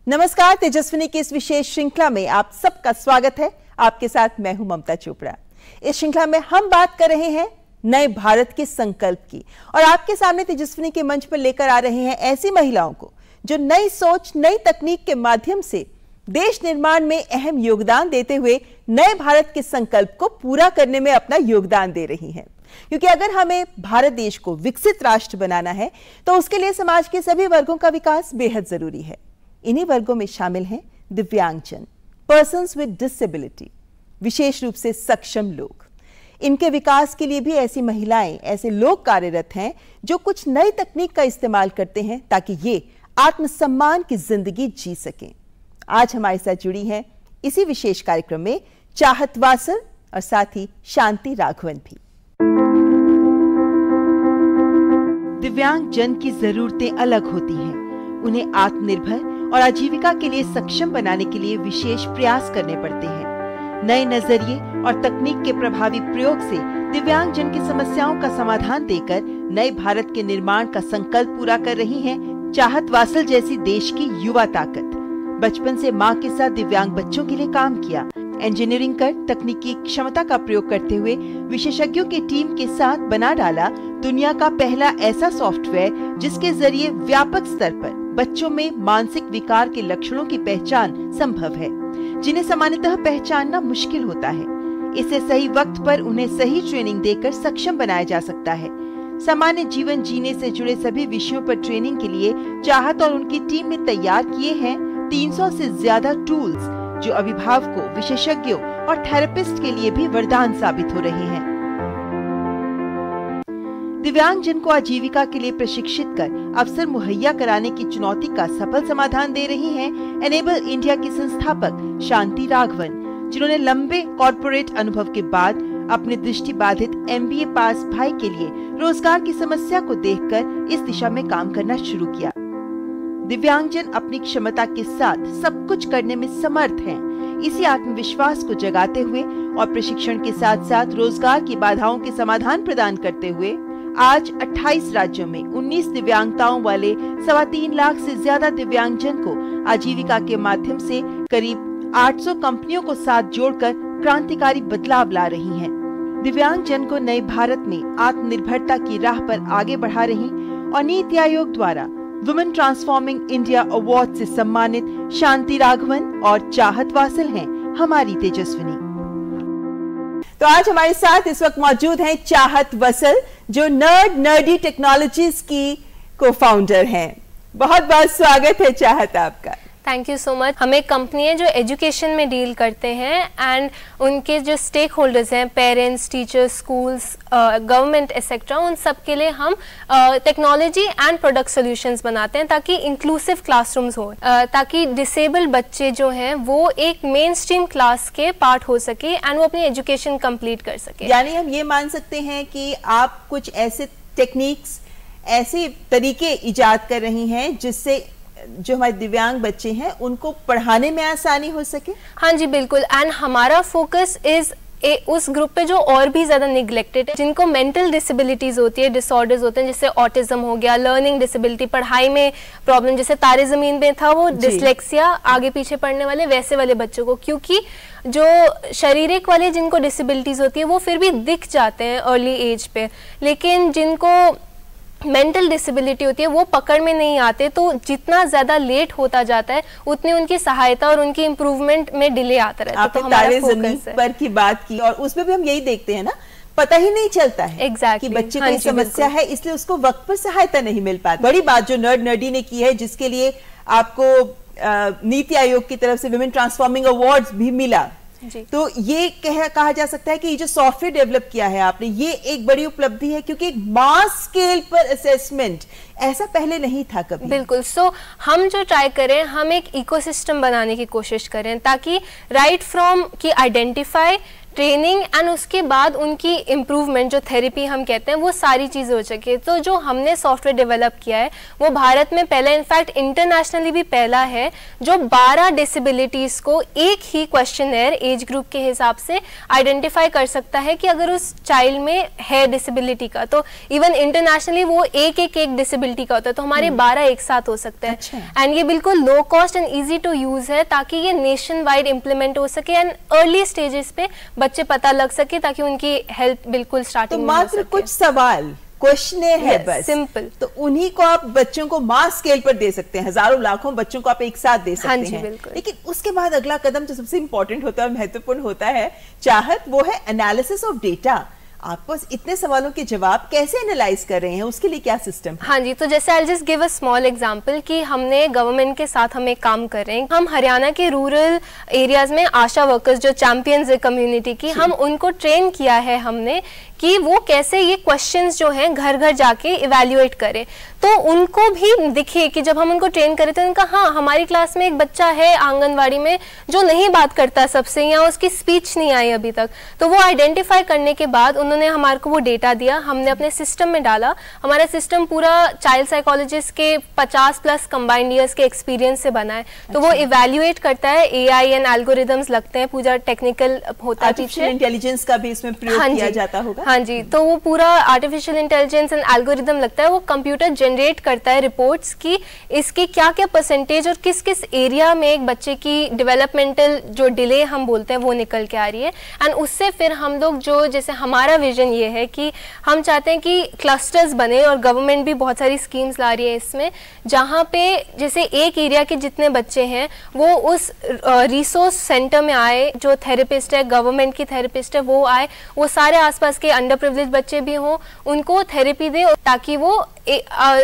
नमस्कार, तेजस्विनी की इस विशेष श्रृंखला में आप सबका स्वागत है। आपके साथ मैं हूं ममता चोपड़ा। इस श्रृंखला में हम बात कर रहे हैं नए भारत के संकल्प की और आपके सामने तेजस्विनी के मंच पर लेकर आ रहे हैं ऐसी महिलाओं को जो नई सोच, नई तकनीक के माध्यम से देश निर्माण में अहम योगदान देते हुए नए भारत के संकल्प को पूरा करने में अपना योगदान दे रही हैं। क्योंकि अगर हमें भारत देश को विकसित राष्ट्र बनाना है तो उसके लिए समाज के सभी वर्गों का विकास बेहद जरूरी है। इन्हीं वर्गों में शामिल हैं दिव्यांगजन, पर्सन्स विद डिसेबिलिटी, विशेष रूप से सक्षम लोग। इनके विकास के लिए भी ऐसी महिलाएं, ऐसे लोग कार्यरत हैं जो कुछ नई तकनीक का इस्तेमाल करते हैं ताकि ये आत्मसम्मान की जिंदगी जी सकें। आज हमारे साथ जुड़ी हैं इसी विशेष कार्यक्रम में चाहत वासल और साथ ही शांति राघवन भी। दिव्यांग जन की जरूरतें अलग होती हैं। उन्हें आत्मनिर्भर और आजीविका के लिए सक्षम बनाने के लिए विशेष प्रयास करने पड़ते हैं। नए नजरिए और तकनीक के प्रभावी प्रयोग से दिव्यांग जन की समस्याओं का समाधान देकर नए भारत के निर्माण का संकल्प पूरा कर रही हैं चाहत वासल जैसी देश की युवा ताकत। बचपन से मां के साथ दिव्यांग बच्चों के लिए काम किया। इंजीनियरिंग कर तकनीकी क्षमता का प्रयोग करते हुए विशेषज्ञों की टीम के साथ बना डाला दुनिया का पहला ऐसा सॉफ्टवेयर जिसके जरिए व्यापक स्तर पर बच्चों में मानसिक विकार के लक्षणों की पहचान संभव है, जिन्हें सामान्यतः पहचानना मुश्किल होता है। इसे सही वक्त पर उन्हें सही ट्रेनिंग देकर सक्षम बनाया जा सकता है। सामान्य जीवन जीने से जुड़े सभी विषयों पर ट्रेनिंग के लिए चाहत और उनकी टीम ने तैयार किए हैं 300 से ज्यादा टूल्स जो अभिभावकों, विशेषज्ञों और थेरेपिस्ट के लिए भी वरदान साबित हो रहे हैं। दिव्यांगजन को आजीविका के लिए प्रशिक्षित कर अवसर मुहैया कराने की चुनौती का सफल समाधान दे रही हैं एनेबल इंडिया की संस्थापक शांति राघवन, जिन्होंने लंबे कॉर्पोरेट अनुभव के बाद अपने दृष्टि बाधित MBA पास भाई के लिए रोजगार की समस्या को देखकर इस दिशा में काम करना शुरू किया। दिव्यांगजन अपनी क्षमता के साथ सब कुछ करने में समर्थ हैं। इसी आत्मविश्वास को जगाते हुए और प्रशिक्षण के साथ साथ रोजगार की बाधाओं के समाधान प्रदान करते हुए आज 28 राज्यों में 19 दिव्यांगताओं वाले 3.25 लाख से ज्यादा दिव्यांगजन को आजीविका के माध्यम से करीब 800 कंपनियों को साथ जोड़कर क्रांतिकारी बदलाव ला रही हैं। दिव्यांगजन को नए भारत में आत्मनिर्भरता की राह पर आगे बढ़ा रही और नीति आयोग द्वारा वुमेन ट्रांसफॉर्मिंग इंडिया अवार्ड से सम्मानित शांति राघवन और चाहत वासल हैं हमारी तेजस्विनी। तो आज हमारे साथ इस वक्त मौजूद हैं चाहत वासल जो नर्डी टेक्नोलॉजीज की को-फाउंडर हैं। बहुत बहुत स्वागत है चाहत आपका। Thank you so much. हमें कंपनी है जो एजुकेशन में डील करते हैं एंड उनके जो स्टेक होल्डर्स हैं, parents, teachers, schools, government etcetera, उन सब के लिए हम टेक्नोलॉजी एंड प्रोडक्ट सॉल्यूशंस बनाते हैं ताकि इंक्लूसिव क्लासरूम्स हो, ताकि डिसेबल बच्चे जो हैं वो एक मेन स्ट्रीम क्लास के पार्ट हो सके एंड वो अपनी एजुकेशन कंप्लीट कर सके। यानी हम ये मान सकते हैं कि आप कुछ ऐसे टेक्निक्स, ऐसे तरीके इजाद कर रही हैं जिससे जो हमारे दिव्यांग बच्चे हैं उनको पढ़ाने में आसानी हो सके। हाँ जी बिल्कुल। एंड हमारा फोकस इज उस ग्रुप पे जो और भी ज्यादा निग्लेक्टेड है, जिनको मेंटल डिसेबिलिटीज होती है, डिसऑर्डर्स होते हैं, जैसे ऑटिज्म हो गया, लर्निंग डिसेबिलिटी, पढ़ाई में प्रॉब्लम, जैसे तारे जमीन में था वो डिसलेक्सिया, आगे पीछे पढ़ने वाले, वैसे वाले बच्चों को। क्योंकि जो शारीरिक वाले जिनको डिसेबिलिटीज होती है वो फिर भी दिख जाते हैं अर्ली एज पे, लेकिन जिनको मेंटल डिसेबिलिटी होती है वो पकड़ में नहीं आते, तो जितना ज्यादा लेट होता जाता है उतनी उनकी सहायता और उनकी इम्प्रूवमेंट में डिले आता रहता है। तो हमारा फोकस पर की बात की और उसमें भी हम यही देखते हैं ना, पता ही नहीं चलता है कि बच्चे को समस्या है, इसलिए उसको वक्त पर सहायता नहीं मिल पाती। बड़ी बात जो नर्डी ने की है, जिसके लिए आपको नीति आयोग की तरफ से वुमेन ट्रांसफॉर्मिंग अवार्ड भी मिला। तो ये कहा जा सकता है कि ये जो सॉफ्टवेयर डेवलप किया है आपने, ये एक बड़ी उपलब्धि है, क्योंकि एक मास स्केल पर असेसमेंट ऐसा पहले नहीं था कभी। बिल्कुल। सो हम जो ट्राई करें, हम एक इकोसिस्टम बनाने की कोशिश करें ताकि राइट फ्रॉम की आइडेंटिफाई ट्रेनिंग एंड उसके बाद उनकी इम्प्रूवमेंट, जो थेरेपी हम कहते हैं, वो सारी चीज़ें हो सके। तो जो हमने सॉफ्टवेयर डेवलप किया है वो भारत में पहला, इनफैक्ट इंटरनेशनली भी पहला है, जो 12 डिसेबिलिटीज़ को एक ही क्वेश्चनर एज ग्रुप के हिसाब से आइडेंटिफाई कर सकता है कि अगर उस चाइल्ड में है डिसेबिलिटी का, तो इवन इंटरनेशनली वो एक डिसेबिलिटी का होता है, तो हमारे 12 एक साथ हो सकते हैं। एंड ये बिल्कुल low cost and easy to use है, ताकि ये नेशन वाइड इम्प्लीमेंट हो सके एंड अर्ली स्टेजेस पे बच्चे पता लग सके, ताकि उनकी हेल्थ बिल्कुल स्टार्टिंग में हो सके। मात्र कुछ सवाल, क्वेश्चन है बस, सिंपल, तो उन्हीं को आप बच्चों को मास स्केल पर दे सकते हैं, हजारों लाखों बच्चों को आप एक साथ दे सकते हैं। लेकिन उसके बाद अगला कदम जो सबसे इंपॉर्टेंट होता है, महत्वपूर्ण होता है, चाहत, वो है एनालिसिस ऑफ डेटा। आप बस इतने सवालों के जवाब कैसे एनालाइज कर रहे हैं, उसके लिए क्या सिस्टम है? हाँ जी, तो जैसे I just give a small example कि हमने गवर्नमेंट के साथ हम एक काम कर रहे हैं। हम हरियाणा के रूरल एरियाज में आशा वर्कर्स जो चैंपियंस है कम्युनिटी की, हम उनको ट्रेन किया है हमने कि वो कैसे ये क्वेश्चंस जो हैं घर घर जाके इवैल्यूएट करें। तो उनको भी दिखे कि जब हम उनको ट्रेन करे तो उनका, हाँ हमारी क्लास में एक बच्चा है आंगनवाड़ी में जो नहीं बात करता सबसे, या उसकी स्पीच नहीं आई अभी तक, तो वो आइडेंटिफाई करने के बाद उन्होंने हमारे को वो डेटा दिया, हमने अपने सिस्टम में डाला। हमारा सिस्टम पूरा चाइल्ड साइकोलॉजिस्ट के 50+ कंबाइंड ईयर्स के एक्सपीरियंस से बना है। तो वो इवैल्यूएट करता है, AI एंड एल्गोरिदम्स लगते हैं, पूरा टेक्निकल होता है, आर्टिफिशियल इंटेलिजेंस का भी इसमें प्रयोग किया जाता होगा। हाँ जी, तो वो पूरा आर्टिफिशियल इंटेलिजेंस एंड एल्गोरिदम लगता है, वो कंप्यूटर जनरेट करता है रिपोर्ट्स की इसकी क्या क्या परसेंटेज और किस किस एरिया में एक बच्चे की डेवलपमेंटल जो डिले हम बोलते हैं वो निकल के आ रही है। एंड उससे फिर हम लोग जो, जैसे हमारा विजन ये है कि हम चाहते हैं कि क्लस्टर्स बने, और गवर्नमेंट भी बहुत सारी स्कीम्स ला रही है इसमें, जहाँ पे जैसे एक एरिया के जितने बच्चे हैं वो उस रिसोर्स सेंटर में आए, जो थेरेपिस्ट है, गवर्नमेंट की थेरेपिस्ट है, वो आए, वो सारे आसपास के अंडर प्रिविलेज बच्चे भी हों, उनको थेरेपी दे, ताकि वो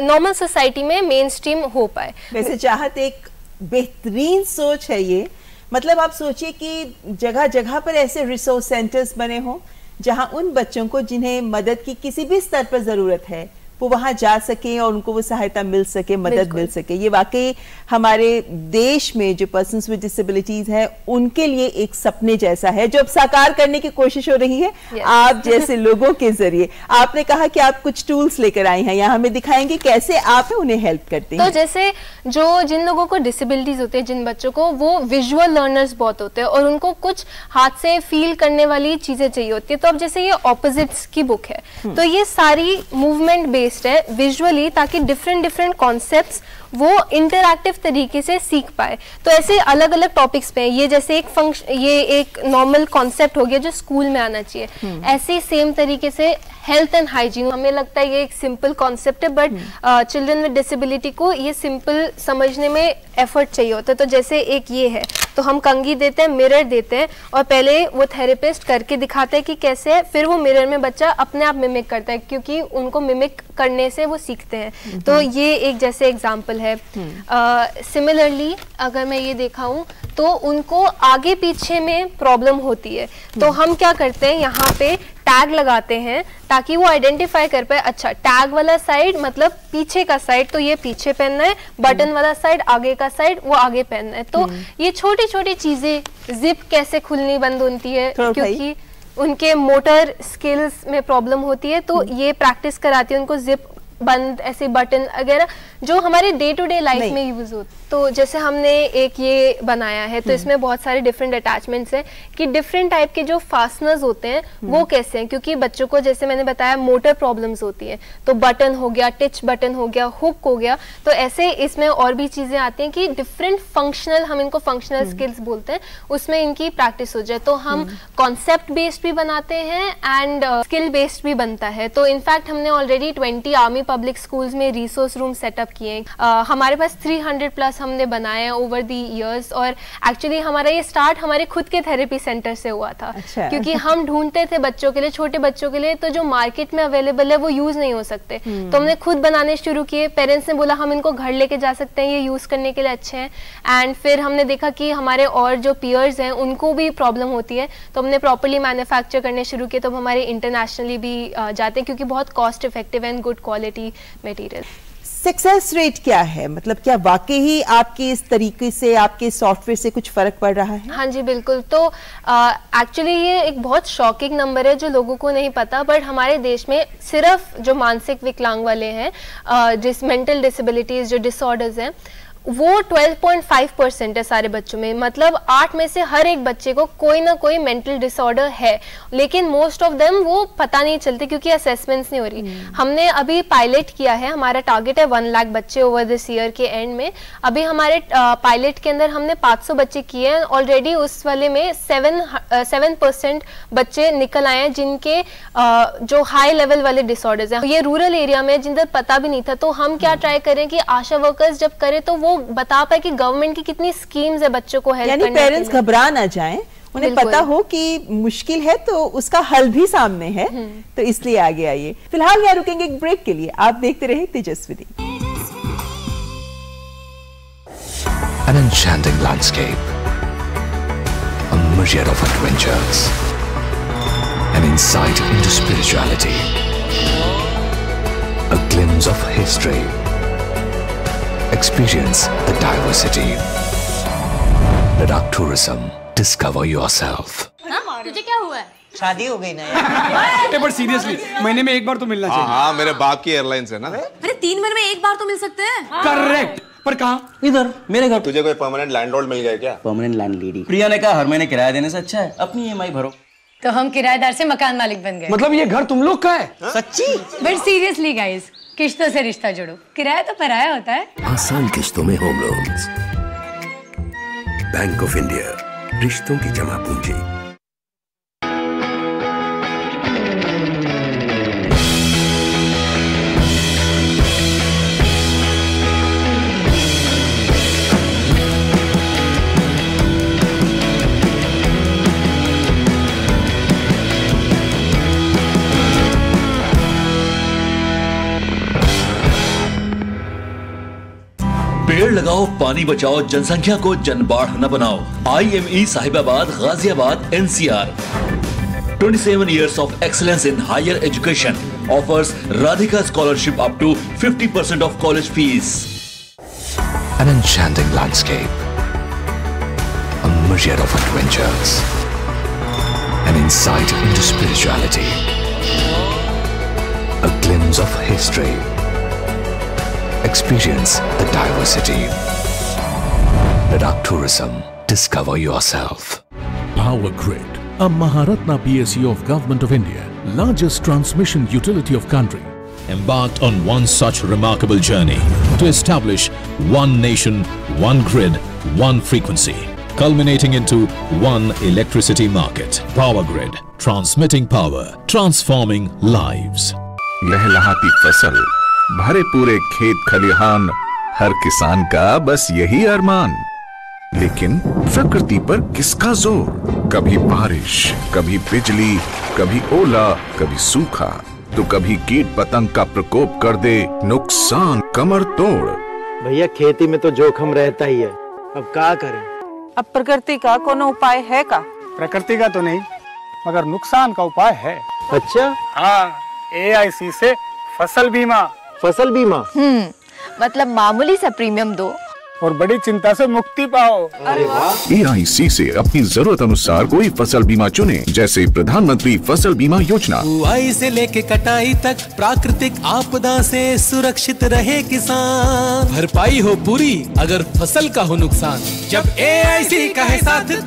नॉर्मल सोसाइटी में मेन स्ट्रीम हो पाए। वैसे चाहत एक बेहतरीन सोच है ये, मतलब आप सोचिए कि जगह जगह पर ऐसे रिसोर्स सेंटर्स बने हों जहां उन बच्चों को जिन्हें मदद की किसी भी स्तर पर जरूरत है वो वहां जा सके और उनको वो सहायता मिल सके, मदद मिल सके। ये वाकई हमारे देश में जो पर्सन्स विद डिसेबिलिटीज हैं उनके लिए एक सपने जैसा है, जो अब साकार करने की कोशिश हो रही है आप जैसे लोगों के जरिए। आपने कहा कि आप कुछ टूल्स लेकर आई हैं, यहाँ हमें दिखाएंगे कैसे आप उन्हें हेल्प करते हैं। तो जैसे जिन लोगों को डिसेबिलिटीज होती है, जिन बच्चों को, वो विजुअल लर्नर्स बहुत होते हैं और उनको कुछ हाथ से फील करने वाली चीजें चाहिए होती है। तो अब जैसे ये ऑपोजिट्स की बुक है, तो ये सारी मूवमेंट बेस्ड है विजुअली, ताकि डिफरेंट कॉन्सेप्ट्स वो इंटरैक्टिव तरीके से सीख पाए। तो ऐसे अलग अलग टॉपिक्स पे ये जैसे ये एक नॉर्मल कॉन्सेप्ट हो गया जो स्कूल में आना चाहिए, ऐसे सेम तरीके से हेल्थ एंड हाइजीन, हमें लगता है ये एक सिंपल कॉन्सेप्ट है, बट चिल्ड्रन विद डिसेबिलिटी को ये सिंपल समझने में एफर्ट चाहिए होता है। तो जैसे एक ये है, तो हम कंघी देते हैं, मिरर देते हैं, और पहले वो थेरेपिस्ट करके दिखाते हैं कि कैसे है, फिर वो मिरर में बच्चा अपने आप मिमिक करता है, क्योंकि उनको मिमिक करने से वो सीखते हैं। तो ये एक जैसे एग्जाम्पल है। सिमिलरली अगर मैं ये दिखाऊं तो उनको आगे पीछे में प्रॉब्लम होती है, तो हम क्या करते हैं, यहाँ पे टैग लगाते हैं ताकि वो आइडेंटिफाई कर पाए, अच्छा टैग वाला साइड मतलब पीछे का साइड, तो ये पीछे पहनना है, बटन वाला साइड आगे का साइड वो आगे पहनना है। तो ये छोटी छोटी चीजें, जिप कैसे खुलनी बंद होती है क्योंकि उनके मोटर स्किल्स में प्रॉब्लम होती है, तो ये प्रैक्टिस कराती है उनको, जिप बंद, ऐसे बटन वगैरह जो हमारे डे टू डे लाइफ में यूज होते। तो जैसे हमने एक ये बनाया है, तो इसमें बहुत सारे डिफरेंट अटैचमेंट्स हैं कि डिफरेंट टाइप के जो फास्टनर्स होते हैं वो कैसे हैं, क्योंकि बच्चों को जैसे मैंने बताया मोटर प्रॉब्लम्स होती है, तो बटन हो गया, टच बटन हो गया, हुक हो गया, तो ऐसे इसमें और भी चीजें आती हैं कि डिफरेंट फंक्शनल, हम इनको फंक्शनल स्किल्स बोलते हैं, उसमें इनकी प्रैक्टिस हो जाए। तो हम कॉन्सेप्ट बेस्ड भी बनाते हैं एंड स्किल बेस्ड भी बनता है। तो इनफैक्ट हमने ऑलरेडी 20 आर्मी पब्लिक स्कूल्स में रिसोर्स रूम सेटअप किए हैं। हमारे पास 300+ हमने बनाए हैं ओवर दी इयर्स, और एक्चुअली हमारा ये स्टार्ट हमारे खुद के थेरेपी सेंटर से हुआ था। अच्छा। क्योंकि हम ढूंढते थे बच्चों के लिए, छोटे बच्चों के लिए, तो जो मार्केट में अवेलेबल है वो यूज नहीं हो सकते, तो हमने खुद बनाने शुरू किए। पेरेंट्स ने बोला हम इनको घर लेके जा सकते हैं, ये यूज करने के लिए अच्छे हैं। एंड फिर हमने देखा कि हमारे और जो पीयर्स हैं उनको भी प्रॉब्लम होती है, तो हमने प्रॉपरली मैन्युफैक्चर करने शुरू किए। तो हमारे इंटरनेशनली भी जाते हैं, क्योंकि बहुत cost effective and good quality material. Success rate क्या है, मतलब क्या वाकई ही आपके इस तरीके से, आपके सॉफ्टवेयर से कुछ फर्क पड़ रहा है? हाँ जी बिल्कुल। तो एक्चुअली ये एक बहुत शॉकिंग नंबर है जो लोगों को नहीं पता, बट हमारे देश में सिर्फ जो मानसिक विकलांग वाले हैं, जिस मेंटल डिसेबिलिटीज, जो डिसऑर्डर्स हैं, वो 12.5% है सारे बच्चों में। मतलब 8 में से हर एक बच्चे को कोई ना कोई मेंटल डिसऑर्डर है, लेकिन मोस्ट ऑफ देम वो पता नहीं चलते क्योंकि असेसमेंट्स नहीं हो रही। हमने अभी पायलट किया है, हमारा टारगेट है 1 लाख बच्चे ओवर दिस ईयर के एंड में। अभी हमारे पायलट के अंदर हमने 500 बच्चे किए हैं ऑलरेडी। उस वाले में 7% बच्चे निकल आए हैं जिनके जो हाई लेवल वाले डिसऑर्डर्स हैं। ये रूरल एरिया में जिनका पता भी नहीं था। तो हम क्या ट्राई करें कि आशा वर्कर्स जब करें तो वो बता पाए कि गवर्नमेंट की कितनी स्कीम्स है बच्चों को हेल्प करने के लिए। पेरेंट्स घबरा ना जाएं, उन्हें पता हो कि मुश्किल है तो उसका हल भी सामने है, तो इसलिए आगे आइए। फिलहाल यहाँ रुकेंगे एक ब्रेक के लिए, आप देखते रहे Tejaswini. An enchanting landscape, a myriad of adventures, an insight into spirituality, a glimpse of history. Experience the diversity. Ladakh Tourism. Discover yourself. तुझे क्या हुआ है? शादी हो गई ना यार। बट सीरियसली महीने में एक बार तो मिलना चाहिए। हाँ, मेरे बाप की एयरलाइंस है ना। अरे 3 महीने में एक बार तो मिल सकते हैं। करेक्ट, पर कहाँ? इधर मेरे घर। तुझे कोई परमानेंट लैंडलॉर्ड मिल गया क्या? Permanent landlady. प्रिया ने कहा हर महीने किराया देने से अच्छा है अपनी EMI भरो। तो हम किराएदार से मकान मालिक बन गए। मतलब ये घर तुम लोग का है? सच्ची? बट सीरियसली गाइस, किश्तों से रिश्ता जोड़ो, किराया तो पराया होता है। आसान किश्तों में home loans. Bank of India, रिश्तों की जमा पूंजी। पेड़ लगाओ, पानी बचाओ, जनसंख्या को जनबाढ़ न बनाओ। IME Sahibabad, Ghaziabad, NCR 27 years of excellence in higher education offers Radhika scholarship up to 50% of college fees. An enchanting landscape, a myriad of adventures, an insight into spirituality, a glimpse of history. Experience the diversity. Ladakh Tourism. Discover yourself. Power Grid, a Maharatna PSU of Government of India, largest transmission utility of country, embarked on one such remarkable journey to establish one nation, one grid, one frequency, culminating into one electricity market. Power Grid, transmitting power, transforming lives. लहलहाती फसल, भरे पूरे खेत खलिहान, हर किसान का बस यही अरमान। लेकिन प्रकृति पर किसका जोर? कभी बारिश, कभी बिजली, कभी ओला, कभी सूखा, तो कभी कीट पतंग का प्रकोप कर दे नुकसान कमर तोड़। भैया खेती में तो जोखम रहता ही है, अब क्या करें? अब प्रकृति का कोनो उपाय है का? प्रकृति का तो नहीं, मगर नुकसान का उपाय है। अच्छा? हाँ, AIC से फसल बीमा। फसल बीमा? मतलब मामूली सा प्रीमियम दो और बड़ी चिंता से मुक्ति पाओ। अरे वाह। AIC से अपनी जरूरत अनुसार कोई फसल बीमा चुने, जैसे प्रधानमंत्री फसल बीमा योजना। बुआई से लेके कटाई तक प्राकृतिक आपदा से सुरक्षित रहे किसान। भरपाई हो पूरी अगर फसल का हो नुकसान, जब AIC का है साथ तो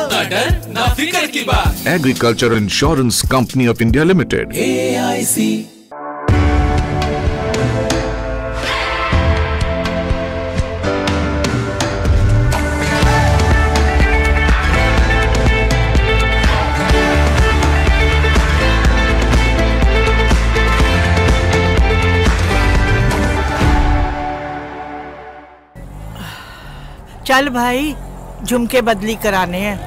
ना डर ना फिक्र की बात। Agriculture insurance company of India limited, AIC। चल भाई, झुमके बदली कराने हैं।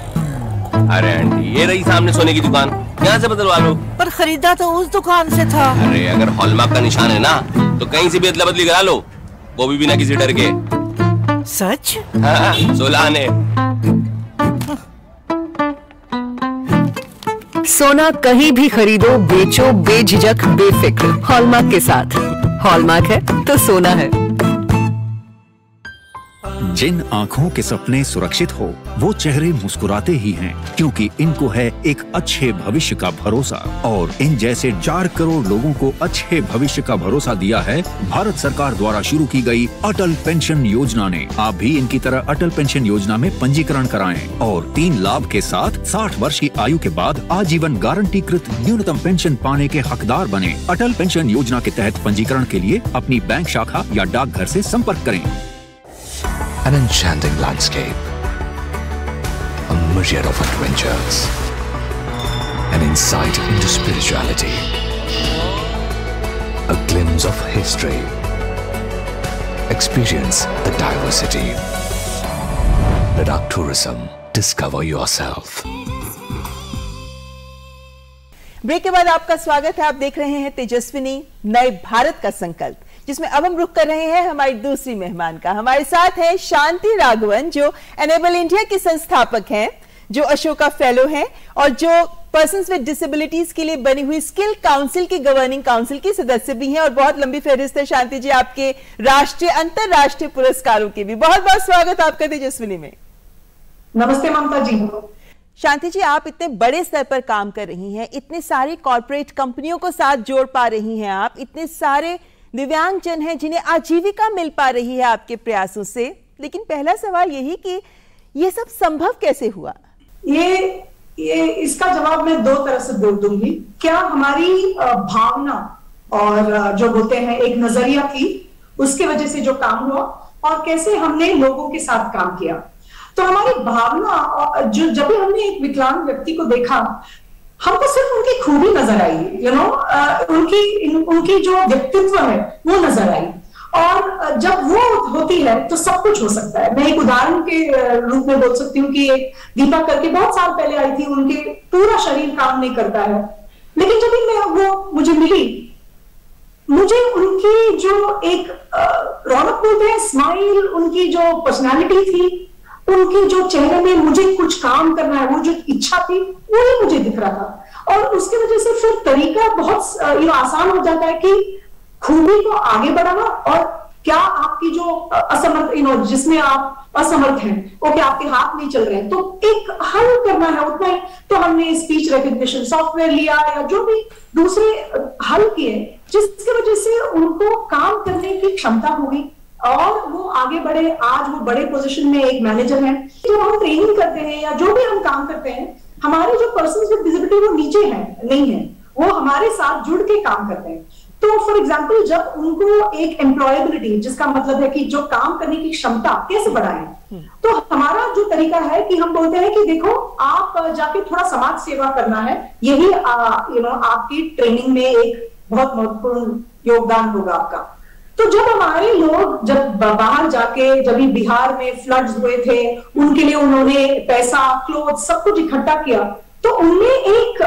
अरे आंटी, ये रही सामने सोने की दुकान, यहाँ से बदलवा लो। पर खरीदा तो उस दुकान से था। अरे अगर हॉलमार्क का निशान है ना, तो कहीं से भी अदला बदली करा लो, वो भी बिना किसी डर के। सच? हाँ, 16 आने। सोना कहीं भी खरीदो, बेचो बेझिझक बेफिक्र, हॉलमार्क के साथ। हॉलमार्क है तो सोना है। जिन आँखों के सपने सुरक्षित हो वो चेहरे मुस्कुराते ही हैं, क्योंकि इनको है एक अच्छे भविष्य का भरोसा। और इन जैसे 4 करोड़ लोगों को अच्छे भविष्य का भरोसा दिया है भारत सरकार द्वारा शुरू की गई अटल पेंशन योजना ने। आप भी इनकी तरह अटल पेंशन योजना में पंजीकरण कराएं और 3 लाभ के साथ 60 वर्ष की आयु के बाद आजीवन गारंटीकृत न्यूनतम पेंशन पाने के हकदार बने। अटल पेंशन योजना के तहत पंजीकरण के लिए अपनी बैंक शाखा या डाकघर से संपर्क करें। An enchanting landscape, a myriad of adventures, an insight into spirituality, a glimpse of history. Experience the diversity. Ladakh Tourism. Discover yourself. Break के बाद आपका स्वागत है। आप देख रहे हैं तेजस्विनी नए भारत का संकल्प, जिसमें अब हम रुख कर रहे हैं हमारी दूसरी मेहमान का। हमारे साथ है शांति राघवन, जो एनेबल इंडिया के संस्थापक हैं, जो अशोका फेलो हैं और जो पर्सन्स विद डिसेबिलिटीज के लिए बनी हुई स्किल काउंसिल की गवर्निंग काउंसिल की सदस्य भी हैं। और बहुत लंबी फहरिस्त है शांति जी आपके राष्ट्रीय अंतरराष्ट्रीय पुरस्कारों की भी। बहुत बहुत स्वागत आपका तेजस्विनी में। नमस्ते ममता जी। शांति जी, आप इतने बड़े स्तर पर काम कर रही हैं, इतने सारी कॉर्पोरेट कंपनियों को साथ जोड़ पा रही हैं आप, इतने सारे दिव्यांगजन हैं जिन्हें आजीविका मिल पा रही है आपके प्रयासों से। लेकिन पहला सवाल यही कि ये सब संभव कैसे हुआ? ये इसका जवाब मैं 2 तरह से बोल दूंगी। क्या हमारी भावना और जो बोलते हैं एक नजरिया थी, उसके वजह से जो काम हुआ, और कैसे हमने लोगों के साथ काम किया। तो हमारी भावना, जो जब भी हमने एक विकलांग व्यक्ति को देखा, हमको सिर्फ उनकी खूबी नजर आई, उनकी जो व्यक्तित्व है वो नजर आई। और जब वो होती है तो सब कुछ हो सकता है। मैं एक उदाहरण के रूप में बोल सकती हूँ कि एक दीपा करके बहुत साल पहले आई थी, उनके पूरा शरीर काम नहीं करता है, लेकिन जब भी वो मुझे मिली, मुझे उनकी जो एक रौनक बोलते हैं, स्माइल, उनकी जो पर्सनालिटी थी, उनकी जो चेहरे में मुझे कुछ काम करना है, वो जो इच्छा थी, वो ही मुझे दिख रहा था। और उसकी वजह से फिर तरीका बहुत आसान हो जाता है कि खूबी को आगे बढ़ाना, और क्या आपकी जो असमर्थ, जिसमें आप असमर्थ हैं, वो क्या आपके हाथ नहीं चल रहे हैं, तो एक हल करना है उतना ही। तो हमने स्पीच रिकग्निशन सॉफ्टवेयर लिया या जो भी दूसरे हल किए, जिसकी वजह से उनको काम करने की क्षमता होगी और वो आगे बढ़े। आज वो बड़े पोजीशन में एक मैनेजर हैं। जब हम ट्रेनिंग करते हैं या जो भी हम काम करते हैं, हमारे जो पर्सन्स विद डिसेबिलिटी वो नीचे हैं, नहीं है, वो हमारे साथ जुड़ के काम करते हैं। तो फॉर एग्जाम्पल, जब उनको एक एम्प्लॉयबिलिटी, जिसका मतलब है कि जो काम करने की क्षमता कैसे बढ़ाएं, तो हमारा जो तरीका है कि हम बोलते हैं कि देखो, आप जाके थोड़ा समाज सेवा करना है, यही आपकी ट्रेनिंग में एक बहुत महत्वपूर्ण योगदान होगा आपका। तो जब हमारे लोग जब बाहर जाके, जब बिहार में फ्लड्स हुए थे, उनके लिए उन्होंने पैसा, क्लोथ, सब कुछ इकट्ठा किया, तो उनमें एक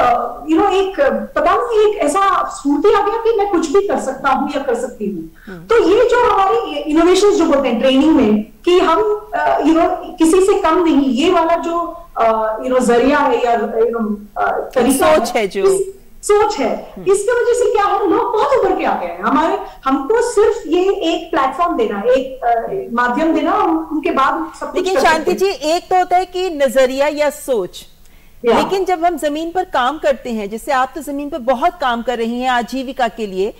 पता नहीं, एक ऐसा स्फूर्ति आ गया कि मैं कुछ भी कर सकता हूँ या कर सकती हूँ। तो ये जो हमारी इनोवेशन जो बोलते हैं ट्रेनिंग में, कि हम किसी से कम नहीं, ये वाला जो जरिया है या तरीका सोच है, जो सोच है, इसकी वजह से क्या है, लोग बहुत उभर के आ गए हैं। हमको सिर्फ ये एक प्लेटफॉर्म देना, एक माध्यम देना, उनके बाद सब कुछ। लेकिन शांति जी, एक तो होता है कि नजरिया या सोच, लेकिन जब हम जमीन पर काम करते हैं, जैसे आप तो जमीन पर बहुत काम कर रही हैं आजीविका के लिए,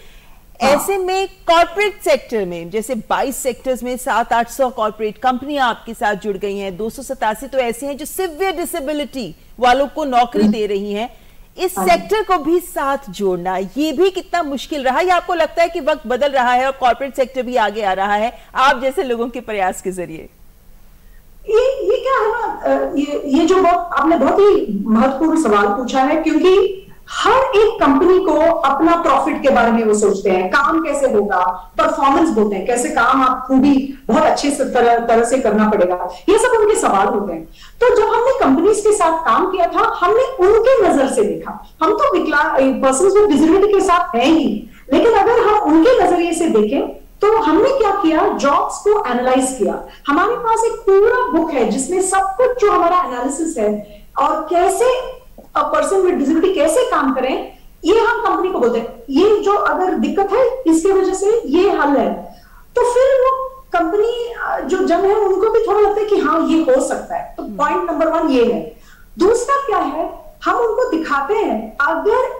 ऐसे में कॉर्पोरेट सेक्टर में जैसे 22 सेक्टर्स में 700-800 कॉर्पोरेट कंपनियां आपके साथ जुड़ गई हैं, 287 तो ऐसे हैं जो सिवियर डिसेबिलिटी वालों को नौकरी दे रही हैं। इस सेक्टर को भी साथ जोड़ना, ये भी कितना मुश्किल रहा, या आपको लगता है कि वक्त बदल रहा है और कॉर्पोरेट सेक्टर भी आगे आ रहा है आप जैसे लोगों के प्रयास के जरिए? ये क्या है ना, ये जो आपने बहुत ही महत्वपूर्ण सवाल पूछा है, क्योंकि हर एक कंपनी को अपना प्रॉफिट के बारे में वो सोचते हैं, काम कैसे होगा, परफॉर्मेंस बोलते हैं, कैसे काम आपको भी बहुत अच्छे से तरह से करना पड़ेगा, ये सब उनके सवाल होते हैं। तो जब हमने कंपनीज के साथ काम किया था, हमने उनके नजर से देखा। हम तो विकलांग पर्सन्स विद डिसेबिलिटी के साथ हैं ही, लेकिन अगर हम उनके नजरिए से देखें तो हमने क्या किया, जॉब्स को एनालाइज किया। हमारे पास एक पूरा बुक है जिसमें सब कुछ जो हमारा एनालिसिस है और कैसे पर्सन विद डिसेबिलिटी कैसे काम करें, ये हम कंपनी को बोलते हैं। ये जो अगर दिक्कत है इसकी वजह से ये हल है, तो फिर वो कंपनी जो जन है उनको भी थोड़ा लगता है कि हाँ ये हो सकता है। तो पॉइंट नंबर 1 ये है। दूसरा क्या है, हम उनको दिखाते हैं अगर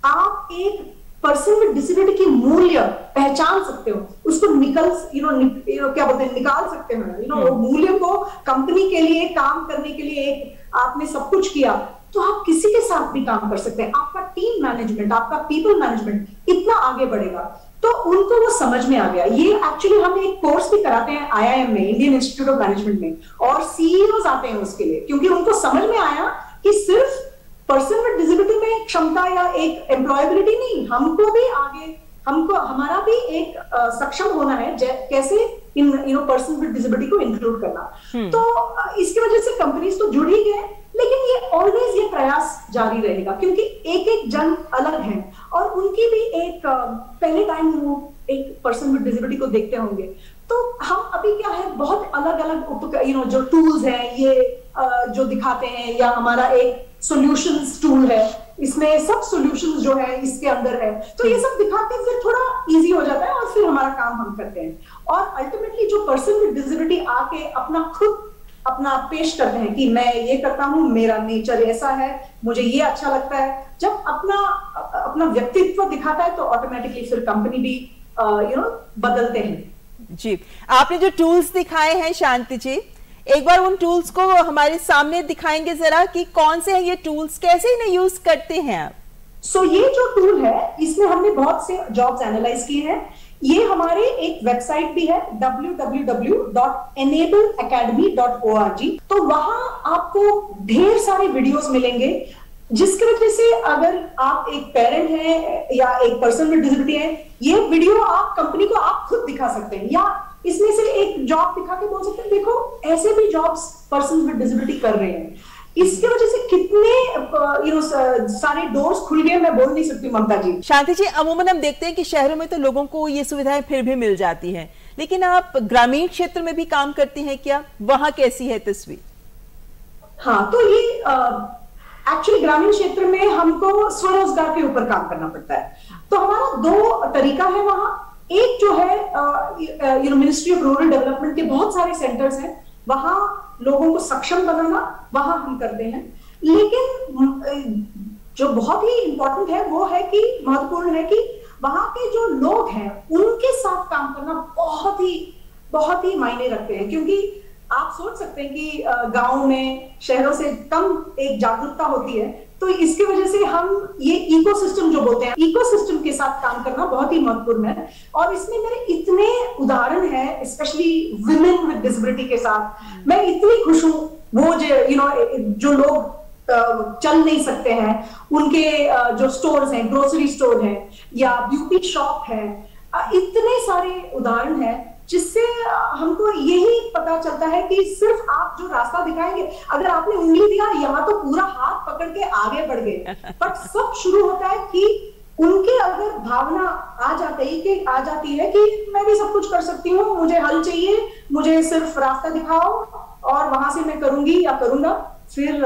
आप एक पर्सन विद डिसेबिलिटी की मूल्य पहचान सकते हो, उसको क्या बोलते हैं, निकाल सकते हो, वो मूल्य को कंपनी के लिए काम करने के लिए एक आपने सब कुछ किया, तो आप किसी के साथ भी काम कर सकते हैं। आपका टीम मैनेजमेंट, आपका पीपल मैनेजमेंट इतना आगे बढ़ेगा। तो उनको वो समझ में आ गया। ये एक्चुअली हम एक कोर्स भी कराते हैं IIM में, इंडियन इंस्टीट्यूट ऑफ मैनेजमेंट में, और CEOs आते हैं उसके लिए, क्योंकि उनको समझ में आया कि सिर्फ पर्सन विद डिसेबिलिटी में क्षमता या एक एम्प्लॉयबिलिटी नहीं, हमको भी आगे, हमको हमारा भी एक सक्षम होना है कैसे इन पर्सन विद डिसेबिलिटी को इंक्लूड करना। तो इसकी वजह से कंपनीज तो जुड़ ही गए, लेकिन ये ऑलवेज ये प्रयास जारी रहेगा, क्योंकि एक एक जन अलग है और उनकी भी एक पहले टाइम वो एक पर्सन विद डिसेबिलिटी को देखते होंगे। तो हम अभी क्या है, बहुत अलग अलग जो टूल्स हैं ये जो दिखाते हैं, या हमारा एक सॉल्यूशंस टूल है, इसमें सब सॉल्यूशंस जो है इसके अंदर है, तो ये सब दिखाते हैं, फिर थोड़ा इजी हो जाता है और फिर हमारा काम हम करते हैं। और अल्टीमेटली जो पर्सन विद डिसेबिलिटी आके अपना पेश करते हैं कि मैं ये करता हूँ, मेरा नेचर ऐसा है, मुझे ये अच्छा लगता है, जब अपना व्यक्तित्व दिखाता है तो ऑटोमेटिकली फिर कंपनी भी बदलते हैं। जी, आपने जो टूल्स दिखाए हैं शांति जी, एक बार उन टूल्स को हमारे सामने दिखाएंगे जरा कि कौन से हैं ये टूल्स, कैसे इन्हें यूज करते हैं आप? ये जो टूल है इसमें हमने बहुत से जॉब्स एनालाइज किए हैं। ये हमारे एक वेबसाइट भी है www.enableacademy.org। तो वहां आपको ढेर सारे वीडियोस मिलेंगे, जिसकी वजह से अगर आप एक पेरेंट हैं या एक पर्सन विद डिसेबिलिटी है, ये वीडियो आप कंपनी को आप खुद दिखा सकते हैं, या इसमें से एक जॉब दिखा के बोल सकते हैं देखो ऐसे भी जॉब्स पर्सन विद डिसेबिलिटी कर रहे हैं। इसकी वजह से कितने सारे डोर्स खुल गए, मैं बोल नहीं सकती ममता जी। शांति जी, अमूमन हम देखते हैं कि शहरों में तो लोगों को ये सुविधाएं फिर भी मिल जाती हैं, लेकिन आप ग्रामीण क्षेत्र में भी काम करती हैं क्या? वहां कैसी है तस्वीर? हाँ, तो ये एक्चुअली ग्रामीण क्षेत्र में हमको स्वरोजगार के ऊपर काम करना पड़ता है। तो हमारा 2 तरीका है वहां। एक जो है मिनिस्ट्री ऑफ रूरल डेवलपमेंट के बहुत सारे सेंटर्स हैं, वहां लोगों को सक्षम बनाना, वहां हम करते हैं। लेकिन जो बहुत ही इंपॉर्टेंट है वो है कि महत्वपूर्ण है कि वहां के जो लोग हैं उनके साथ काम करना बहुत ही मायने रखते हैं, क्योंकि आप सोच सकते हैं कि गांव में शहरों से कम एक जागरूकता होती है, तो इसकी वजह से हम ये इकोसिस्टम जो बोलते हैं, इकोसिस्टम के साथ काम करना बहुत ही महत्वपूर्ण है। और इसमें मेरे इतने उदाहरण हैं, स्पेशली विमेन विद डिसेबिलिटी के साथ मैं इतनी खुश हूँ। वो जो लोग चल नहीं सकते हैं, उनके जो स्टोर्स हैं, ग्रोसरी स्टोर है या ब्यूटी शॉप है, इतने सारे उदाहरण हैं जिससे हमको यही पता चलता है कि सिर्फ आप जो रास्ता दिखाएंगे, अगर आपने उंगली दिया यहाँ तो पूरा हाथ पकड़ के आगे बढ़ गए, बट सब शुरू होता है कि उनके अगर भावना आ जाती है कि मैं भी सब कुछ कर सकती हूँ, मुझे हल चाहिए, मुझे सिर्फ रास्ता दिखाओ और वहां से मैं करूंगी या करूंगा। फिर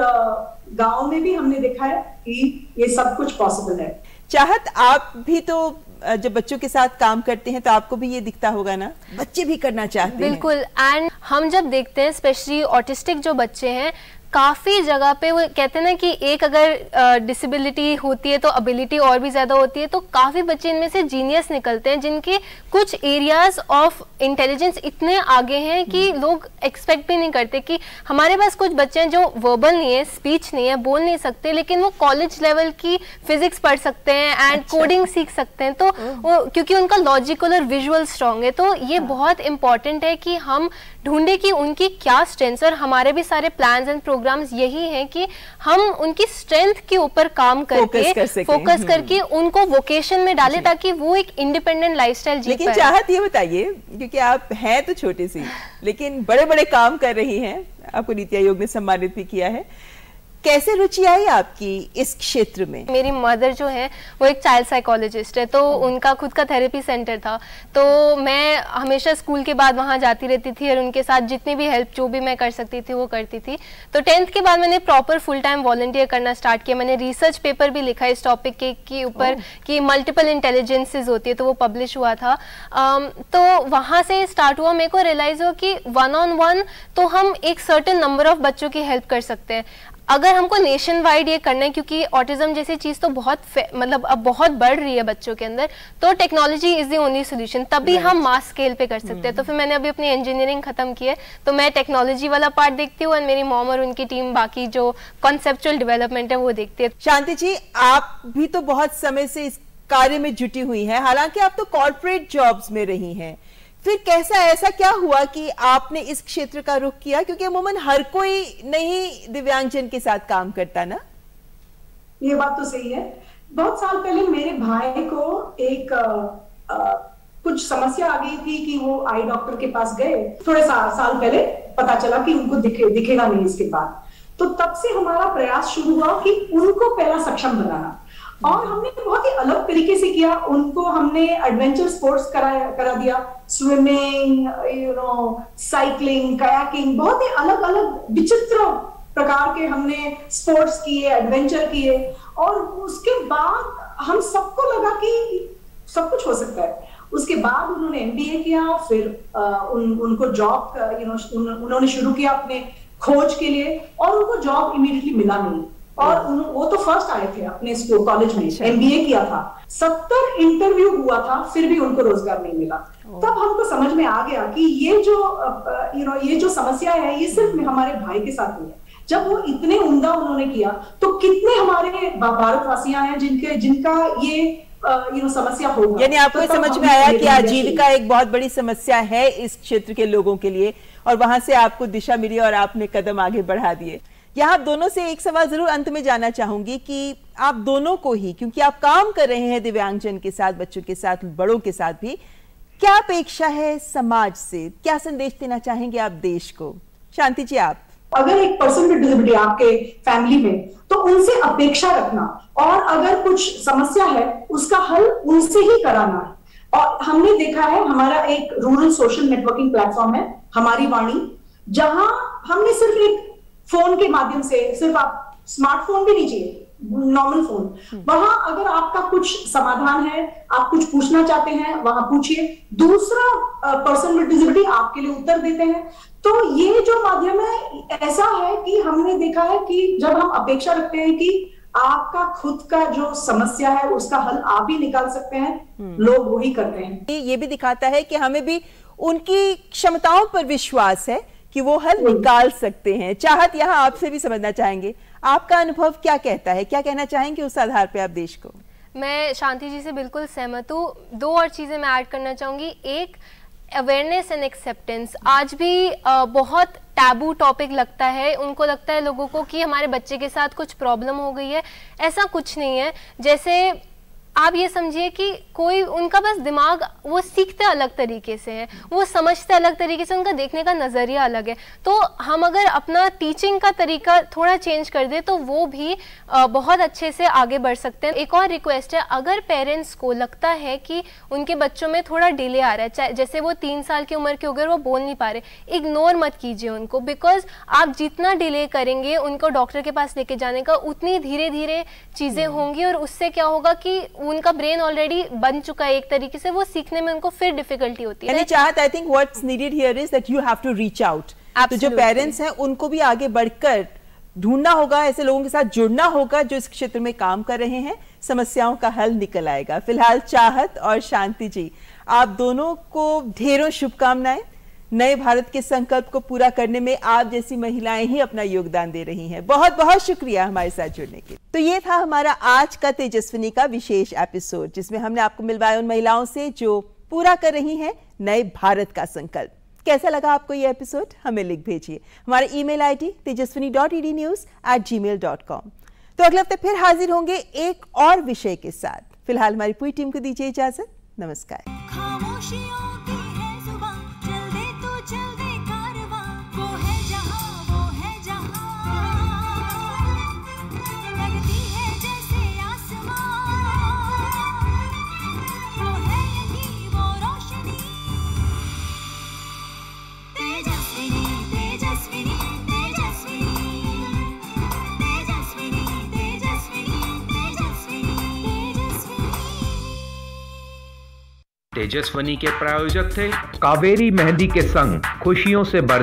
गांव में भी हमने देखा है कि ये सब कुछ पॉसिबल है। चाहत, आप भी तो जब बच्चों के साथ काम करते हैं तो आपको भी ये दिखता होगा ना, बच्चे भी करना चाहते हैं। बिल्कुल। एंड हम जब देखते हैं स्पेशली ऑटिस्टिक जो बच्चे हैं, काफ़ी जगह पे वो कहते हैं ना कि एक अगर डिसेबिलिटी होती है तो एबिलिटी और भी ज़्यादा होती है, तो काफ़ी बच्चे इनमें से जीनियस निकलते हैं जिनके कुछ एरियाज ऑफ इंटेलिजेंस इतने आगे हैं कि लोग एक्सपेक्ट भी नहीं करते। कि हमारे पास कुछ बच्चे हैं जो वर्बल नहीं है, स्पीच नहीं है, बोल नहीं सकते, लेकिन वो कॉलेज लेवल की फिजिक्स पढ़ सकते हैं एंड कोडिंग सीख सकते हैं, तो वो क्योंकि उनका लॉजिकल और विजुअल स्ट्रॉन्ग है। तो ये बहुत इंपॉर्टेंट है कि हम ढूंढे कि उनकी क्या स्ट्रेंथ्स, और हमारे भी सारे प्लान्स एंड प्रोग्राम्स यही हैं कि हम उनकी स्ट्रेंथ के ऊपर काम करके फोकस करके उनको वोकेशन में डालें ताकि वो एक इंडिपेंडेंट लाइफस्टाइल जी पाए। लेकिन चाहत ये बताइए, क्योंकि आप हैं तो छोटी सी लेकिन बड़े बड़े काम कर रही हैं, आपको नीति आयोग ने सम्मानित भी किया है, कैसे रुचि आई आपकी इस क्षेत्र में? मेरी मदर जो है वो एक चाइल्ड साइकोलॉजिस्ट है, तो उनका खुद का थेरेपी सेंटर था, तो मैं हमेशा स्कूल के बाद वहाँ जाती रहती थी और उनके साथ जितनी भी हेल्प जो भी मैं कर सकती थी वो करती थी। तो 10th के बाद मैंने प्रॉपर फुल टाइम वॉलंटियर करना स्टार्ट किया। मैंने रिसर्च पेपर भी लिखा इस टॉपिक के ऊपर कि मल्टीपल इंटेलिजेंसेस होती है, तो वो पब्लिश हुआ था। तो वहाँ से स्टार्ट हुआ, मेरे को रियलाइज हुआ कि 1-on-1 तो हम एक सर्टेन नंबर ऑफ बच्चों की हेल्प कर सकते हैं। अगर हमको नेशन वाइड ये करना है, क्योंकि ऑटिज्म जैसी चीज़ तो बहुत मतलब अब बहुत बढ़ रही है बच्चों के अंदर, तो technology is the only solution, तभी हम मास स्केल पे कर सकते हैं। तो फिर मैंने अभी अपनी इंजीनियरिंग खत्म की है, तो मैं टेक्नोलॉजी वाला पार्ट देखती हूँ और मेरी मॉम और उनकी टीम बाकी जो कॉन्सेप्चुअल डेवलपमेंट है वो देखती है। शांति जी, आप भी तो बहुत समय से इस कार्य में जुटी हुई हैं, हालांकि आप तो कॉर्पोरेट जॉब्स में रही हैं, फिर कैसा ऐसा क्या हुआ कि आपने इस क्षेत्र का रुख किया? क्योंकि अमूमन हर कोई नहीं दिव्यांगजन के साथ काम करता ना। ये बात तो सही है। बहुत साल पहले मेरे भाई को एक कुछ समस्या आ गई थी कि वो आई डॉक्टर के पास गए, थोड़े साल पहले पता चला कि उनको दिखेगा नहीं इसके बाद। तो तब से हमारा प्रयास शुरू हुआ कि उनको पहला सक्षम बनाना, और हमने बहुत ही अलग तरीके से किया। उनको हमने एडवेंचर स्पोर्ट्स करा दिया, स्विमिंग, साइकिलिंग, कयाकिंग, बहुत ही अलग अलग विचित्र प्रकार के हमने स्पोर्ट्स किए, एडवेंचर किए। और उसके बाद हम सबको लगा कि सब कुछ हो सकता है। उसके बाद उन्होंने MBA किया, फिर उनको जॉब उन्होंने शुरू किया अपने खोज के लिए, और उनको जॉब इमीडिएटली मिला नहीं, और वो तो फर्स्ट आए थे अपने स्कूल कॉलेज में, MBA किया था, 70 इंटरव्यू हुआ था, फिर भी उनको रोजगार नहीं मिला। तब हमको समझ में आ गया कि ये जो समस्या है ये सिर्फ हमारे भाई के साथ नहीं है। जब वो इतने उम्दा उन्होंने किया, तो कितने हमारे भारतवासियां हैं जिनका ये समस्या होगा। यानी आपको समझ में आया कि आजीविका एक बहुत बड़ी समस्या है इस क्षेत्र के लोगों के लिए, और वहां से आपको दिशा मिली और आपने कदम आगे बढ़ा दिए। यहाँ आप दोनों से एक सवाल जरूर अंत में जानना चाहूंगी कि आप दोनों को ही, क्योंकि आप काम कर रहे हैं दिव्यांगजन के साथ, बच्चों के साथ, बड़ों के साथ भी, क्या अपेक्षा है समाज से? क्या संदेश देना चाहेंगे आप देश को? शांति जी, आप। अगर एक पर्सन विद डिसेबिलिटी आपके फैमिली में, तो उनसे अपेक्षा रखना, और अगर कुछ समस्या है उसका हल उनसे ही कराना है। और हमने देखा है, हमारा एक रूरल सोशल नेटवर्किंग प्लेटफॉर्म है हमारी वाणी, जहां हमने सिर्फ एक फोन के माध्यम से, सिर्फ आप स्मार्टफोन भी नहीं चाहिए, नॉर्मल फोन, वहां अगर आपका कुछ समाधान है, आप कुछ पूछना चाहते हैं, वहां पूछिए, दूसरा पर्सन विद डिसेबिलिटी आपके लिए उत्तर देते हैं। तो ये जो माध्यम है ऐसा है कि हमने देखा है कि जब हम अपेक्षा रखते हैं कि आपका खुद का जो समस्या है उसका हल आप ही निकाल सकते हैं, लोग वही करते हैं। ये भी दिखाता है कि हमें भी उनकी क्षमताओं पर विश्वास है कि वो हल निकाल सकते हैं। चाहत यहाँ आपसे भी समझना चाहेंगे, आपका अनुभव क्या कहता है, क्या कहना चाहेंगे उस आधार पे आप देश को? मैं शांति जी से बिल्कुल सहमत हूँ। 2 और चीज़ें मैं ऐड करना चाहूँगी। एक, अवेयरनेस एंड एक्सेप्टेंस। आज भी बहुत टैबू टॉपिक लगता है, उनको लगता है लोगों को कि हमारे बच्चे के साथ कुछ प्रॉब्लम हो गई है। ऐसा कुछ नहीं है। जैसे आप ये समझिए कि कोई, उनका बस दिमाग, वो सीखते अलग तरीके से हैं, वो समझते अलग तरीके से, उनका देखने का नज़रिया अलग है। तो हम अगर अपना टीचिंग का तरीका थोड़ा चेंज कर दे तो वो भी बहुत अच्छे से आगे बढ़ सकते हैं। एक और रिक्वेस्ट है, अगर पेरेंट्स को लगता है कि उनके बच्चों में थोड़ा डिले आ रहा है, चाहे जैसे वो 3 साल की उम्र के हो गए, वो बोल नहीं पा रहे, इग्नोर मत कीजिए उनको, बिकॉज आप जितना डिले करेंगे उनको डॉक्टर के पास लेके जाने का, उतनी धीरे धीरे चीज़ें होंगी, और उससे क्या होगा कि उनका ब्रेन ऑलरेडी बन चुका है एक तरीके से, वो सीखने में उनको फिर डिफिकल्टी होती है। Chahat, I think what's needed here is that you have to reach out. तो जो पेरेंट्स हैं उनको भी आगे बढ़कर ढूंढना होगा, ऐसे लोगों के साथ जुड़ना होगा जो इस क्षेत्र में काम कर रहे हैं, समस्याओं का हल निकल आएगा। फिलहाल चाहत और शांति जी, आप दोनों को ढेरों शुभकामनाएं। नए भारत के संकल्प को पूरा करने में आप जैसी महिलाएं ही अपना योगदान दे रही हैं। बहुत बहुत शुक्रिया हमारे साथ जुड़ने के लिए। तो ये था हमारा आज का तेजस्विनी का विशेष एपिसोड, जिसमें हमने आपको मिलवाया उन महिलाओं से जो पूरा कर रही हैं नए भारत का संकल्प। कैसा लगा आपको ये एपिसोड? हमें लिख भेजिए। हमारा ईमेल ID tejaswini.ednews@gmail.com। तो अगले हफ्ते फिर हाजिर होंगे एक और विषय के साथ। फिलहाल हमारी पूरी टीम को दीजिए इजाजत। नमस्कार। तेजस्वनी के प्रायोजक थे कावेरी मेहंदी के संग खुशियों से भर